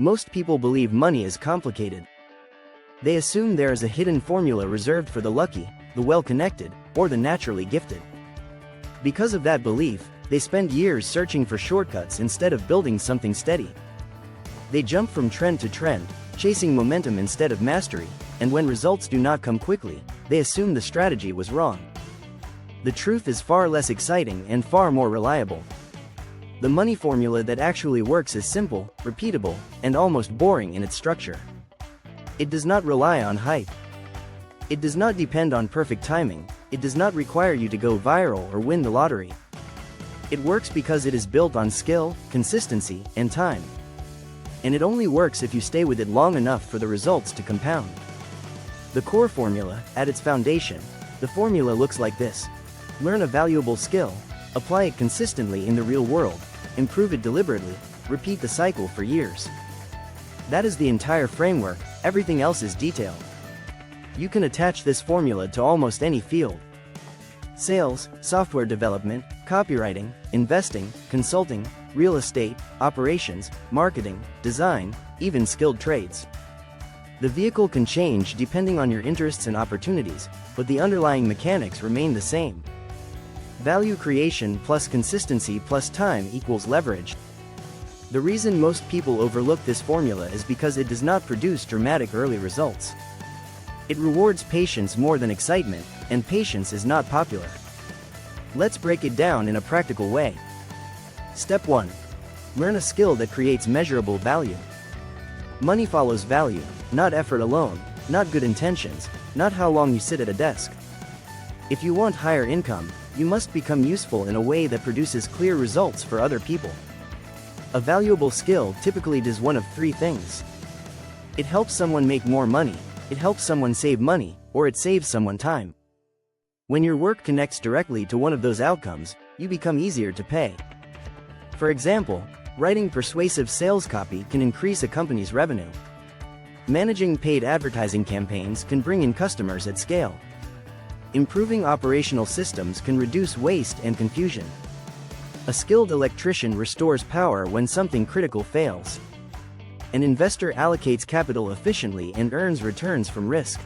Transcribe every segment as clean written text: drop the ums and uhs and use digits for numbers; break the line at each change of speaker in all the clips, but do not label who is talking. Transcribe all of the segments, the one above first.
Most people believe money is complicated. They assume there is a hidden formula reserved for the lucky, the well-connected, or the naturally gifted. Because of that belief, they spend years searching for shortcuts instead of building something steady. They jump from trend to trend, chasing momentum instead of mastery, and when results do not come quickly, they assume the strategy was wrong. The truth is far less exciting and far more reliable. The money formula that actually works is simple, repeatable, and almost boring in its structure. It does not rely on hype. It does not depend on perfect timing. It does not require you to go viral or win the lottery. It works because it is built on skill, consistency, and time. And it only works if you stay with it long enough for the results to compound. The core formula, at its foundation, the formula looks like this. Learn a valuable skill, apply it consistently in the real world, improve it deliberately, repeat the cycle for years. That is the entire framework, everything else is detail. You can attach this formula to almost any field. Sales, software development, copywriting, investing, consulting, real estate, operations, marketing, design, even skilled trades. The vehicle can change depending on your interests and opportunities, but the underlying mechanics remain the same. Value creation plus consistency plus time equals leverage. The reason most people overlook this formula is because it does not produce dramatic early results. It rewards patience more than excitement, and patience is not popular. Let's break it down in a practical way. Step 1. Learn a skill that creates measurable value. Money follows value, not effort alone, not good intentions, not how long you sit at a desk. If you want higher income, you must become useful in a way that produces clear results for other people. A valuable skill typically does one of three things. It helps someone make more money, it helps someone save money, or it saves someone time. When your work connects directly to one of those outcomes, you become easier to pay. For example, writing persuasive sales copy can increase a company's revenue. Managing paid advertising campaigns can bring in customers at scale. Improving operational systems can reduce waste and confusion. A skilled electrician restores power when something critical fails. An investor allocates capital efficiently and earns returns from risk.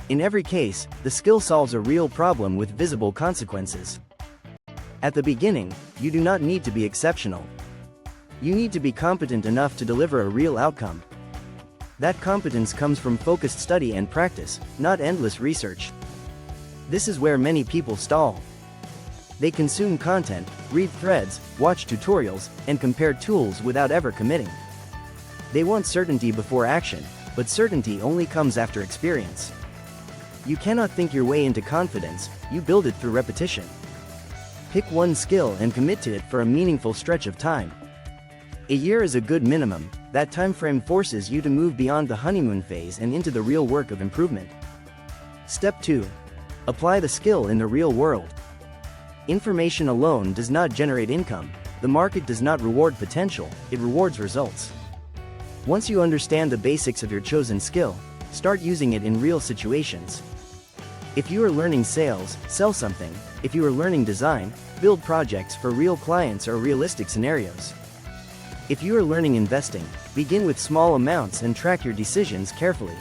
In every case, the skill solves a real problem with visible consequences. At the beginning, you do not need to be exceptional. You need to be competent enough to deliver a real outcome. That competence comes from focused study and practice, not endless research. This is where many people stall. They consume content, read threads, watch tutorials, and compare tools without ever committing. They want certainty before action, but certainty only comes after experience. You cannot think your way into confidence, you build it through repetition. Pick one skill and commit to it for a meaningful stretch of time. A year is a good minimum. That time frame forces you to move beyond the honeymoon phase and into the real work of improvement. Step 2. Apply the skill in the real world. Information alone does not generate income. The market does not reward potential, it rewards results. Once you understand the basics of your chosen skill, start using it in real situations. If you are learning sales, sell something. If you are learning design, build projects for real clients or realistic scenarios. If you are learning investing, begin with small amounts and track your decisions carefully.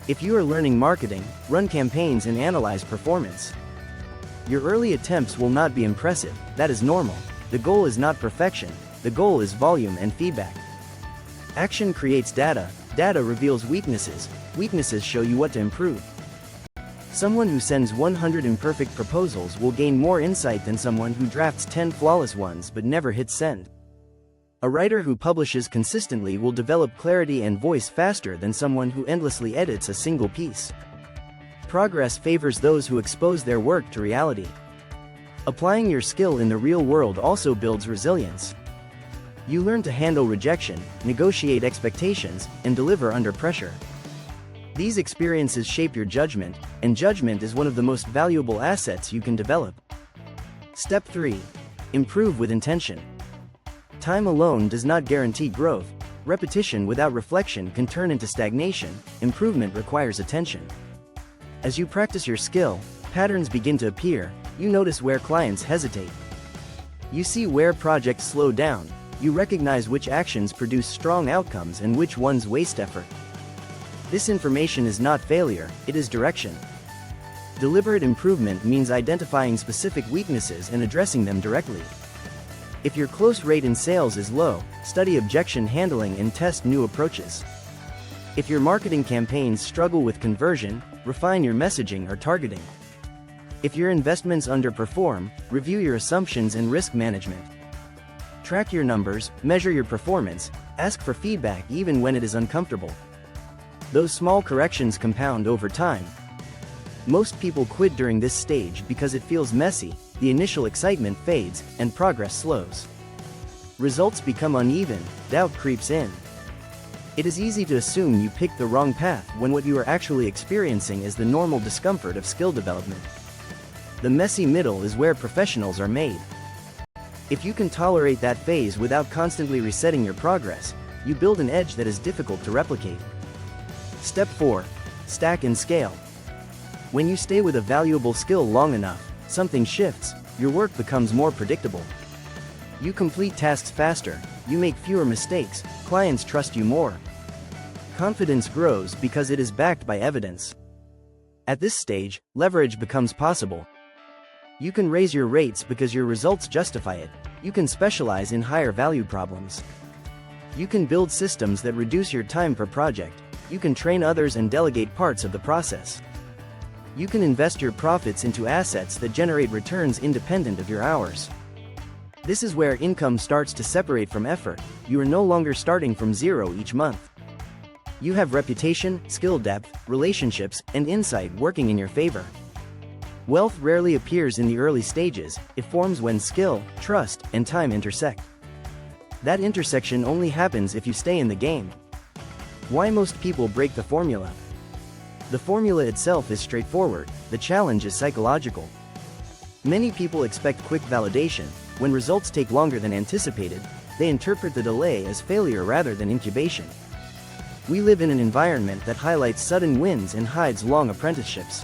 If you are learning marketing, run campaigns and analyze performance. Your early attempts will not be impressive, that is normal. The goal is not perfection, the goal is volume and feedback. Action creates data, data reveals weaknesses, weaknesses show you what to improve. Someone who sends 100 imperfect proposals will gain more insight than someone who drafts 10 flawless ones but never hits send. A writer who publishes consistently will develop clarity and voice faster than someone who endlessly edits a single piece. Progress favors those who expose their work to reality. Applying your skill in the real world also builds resilience. You learn to handle rejection, negotiate expectations, and deliver under pressure. These experiences shape your judgment, and judgment is one of the most valuable assets you can develop. Step 3. Improve with intention. Time alone does not guarantee growth. Repetition without reflection can turn into stagnation. Improvement requires attention. As you practice your skill, patterns begin to appear. You notice where clients hesitate. You see where projects slow down. You recognize which actions produce strong outcomes and which ones waste effort. This information is not failure, it is direction. Deliberate improvement means identifying specific weaknesses and addressing them directly. If your close rate in sales is low, study objection handling and test new approaches. If your marketing campaigns struggle with conversion, refine your messaging or targeting. If your investments underperform, review your assumptions and risk management. Track your numbers, measure your performance, ask for feedback even when it is uncomfortable. Those small corrections compound over time. Most people quit during this stage because it feels messy, the initial excitement fades, and progress slows. Results become uneven, doubt creeps in. It is easy to assume you picked the wrong path when what you are actually experiencing is the normal discomfort of skill development. The messy middle is where professionals are made. If you can tolerate that phase without constantly resetting your progress, you build an edge that is difficult to replicate. Step 4. Stack and scale. When you stay with a valuable skill long enough, something shifts, your work becomes more predictable. You complete tasks faster, you make fewer mistakes, clients trust you more. Confidence grows because it is backed by evidence. At this stage, leverage becomes possible. You can raise your rates because your results justify it. You can specialize in higher value problems. You can build systems that reduce your time per project. You can train others and delegate parts of the process. You can invest your profits into assets that generate returns independent of your hours. This is where income starts to separate from effort. You are no longer starting from zero each month. You have reputation, skill depth, relationships, and insight working in your favor. Wealth rarely appears in the early stages, it forms when skill, trust, and time intersect. That intersection only happens if you stay in the game. Why most people break the formula? The formula itself is straightforward, the challenge is psychological. Many people expect quick validation. When results take longer than anticipated, they interpret the delay as failure rather than incubation. We live in an environment that highlights sudden wins and hides long apprenticeships.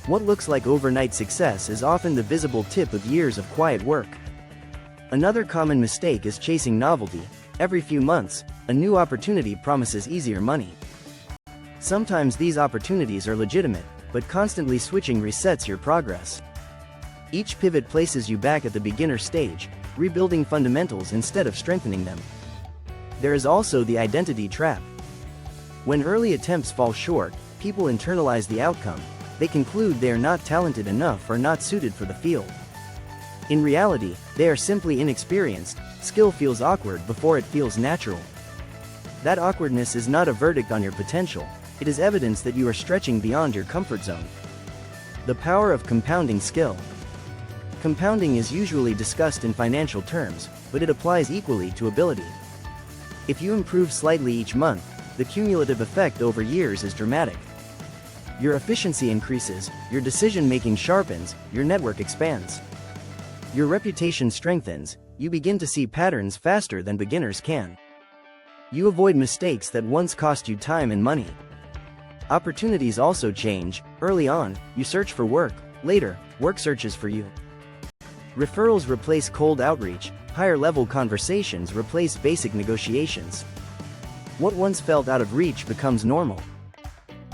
What looks like overnight success is often the visible tip of years of quiet work. Another common mistake is chasing novelty. Every few months, a new opportunity promises easier money. Sometimes these opportunities are legitimate, but constantly switching resets your progress. Each pivot places you back at the beginner stage, rebuilding fundamentals instead of strengthening them. There is also the identity trap. When early attempts fall short, people internalize the outcome. They conclude they are not talented enough or not suited for the field. In reality, they are simply inexperienced. Skill feels awkward before it feels natural. That awkwardness is not a verdict on your potential, it is evidence that you are stretching beyond your comfort zone. The power of compounding skill. Compounding is usually discussed in financial terms, but it applies equally to ability. If you improve slightly each month, the cumulative effect over years is dramatic. Your efficiency increases, your decision-making sharpens, your network expands. Your reputation strengthens, you begin to see patterns faster than beginners can. You avoid mistakes that once cost you time and money. Opportunities also change. Early on, you search for work, later, work searches for you. Referrals replace cold outreach, higher-level conversations replace basic negotiations. What once felt out of reach becomes normal.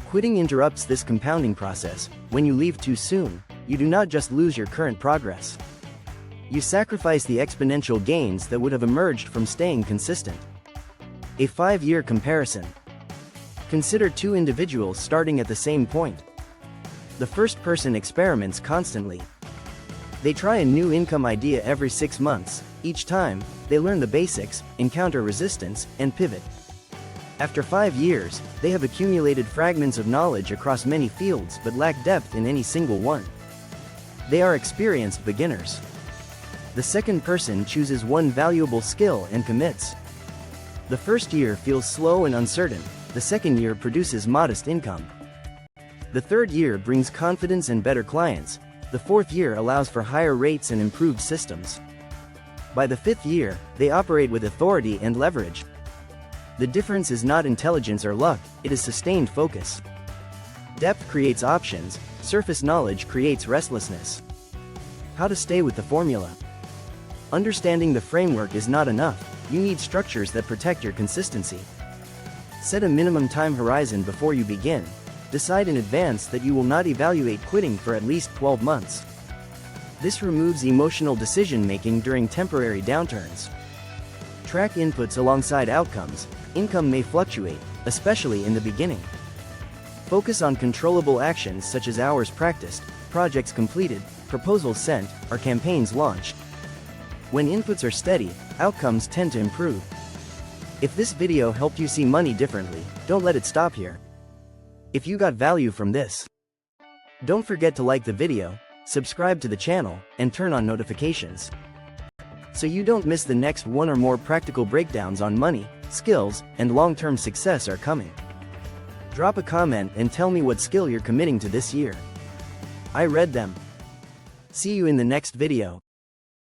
Quitting interrupts this compounding process. When you leave too soon, you do not just lose your current progress. You sacrifice the exponential gains that would have emerged from staying consistent. A 5-year comparison. Consider two individuals starting at the same point. The first person experiments constantly. They try a new income idea every 6 months. Each time, they learn the basics, encounter resistance, and pivot. After 5 years, they have accumulated fragments of knowledge across many fields but lack depth in any single one. They are experienced beginners. The second person chooses one valuable skill and commits. The first year feels slow and uncertain. The second year produces modest income. The third year brings confidence and better clients. The fourth year allows for higher rates and improved systems. By the 5th year, they operate with authority and leverage. The difference is not intelligence or luck, it is sustained focus. Depth creates options, surface knowledge creates restlessness. How to stay with the formula. Understanding the framework is not enough, you need structures that protect your consistency. Set a minimum time horizon before you begin. Decide in advance that you will not evaluate quitting for at least 12 months. This removes emotional decision-making during temporary downturns. Track inputs alongside outcomes. Income may fluctuate, especially in the beginning. Focus on controllable actions such as hours practiced, projects completed, proposals sent, or campaigns launched. When inputs are steady, outcomes tend to improve. If this video helped you see money differently, don't let it stop here. If you got value from this, don't forget to like the video, subscribe to the channel, and turn on notifications, so you don't miss the next one or more practical breakdowns on money, skills, and long-term success are coming. Drop a comment and tell me what skill you're committing to this year. I read them. See you in the next video.